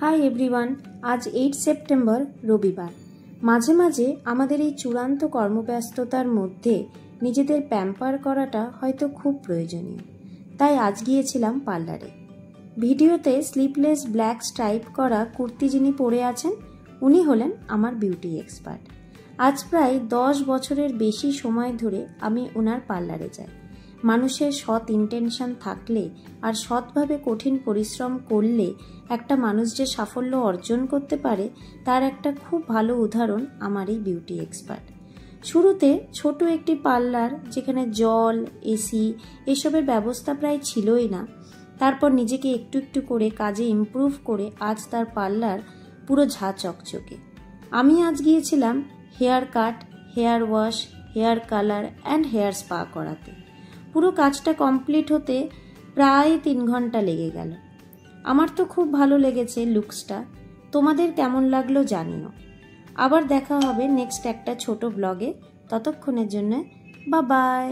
Hi everyone, আজ 8 September রবিবার। মাঝে মাঝে আমাদের এই চূড়ান্ত কর্মব্যস্ততার মধ্যে নিজেদের প্যাম্পার করাটা হয়তো খুব প্রয়োজনীয়। তাই আজ গিয়েছিলাম পার্লারে। ভিডিওতে স্লিপলেস ব্ল্যাক স্ট্রাইপ করা কুর্তি যিনি পরে আছেন উনি হলেন আমার বিউটি এক্সপার্ট। আজ প্রায় 10 বছরের বেশি সময় ধরে আমি ওনার পার্লারে যাই। মানুষের সৎ ইন্টেনশন থাকলে আর সৎভাবে কঠিন পরিশ্রম করলে একটা মানুষ যে সাফল্য অর্জন করতে পারে তার একটা খুব ভালো উদাহরণ আমার এই বিউটি এক্সপার্ট। শুরুতে ছোট একটি পার্লার, যেখানে জল, এসি এসবের ব্যবস্থা প্রায় ছিলই না। তারপর নিজেকে একটু একটু করে কাজে ইমপ্রুভ করে আজ তার পার্লার পুরো ঝা চকচকে। আমি আজ গিয়েছিলাম hair cut, hair wash, hair colour and hair spa করাতে। পুরো কাজটা কমপ্লিট হতে প্রায় 3 ঘন্টা লেগে গেল। আমার তো খুব ভালো লেগেছে লুকসটা। তোমাদের কেমন লাগলো জানিও। আবার দেখা হবে নেক্সট একটা ছোট ব্লগে। ততক্ষণের জন্য বাই বাই।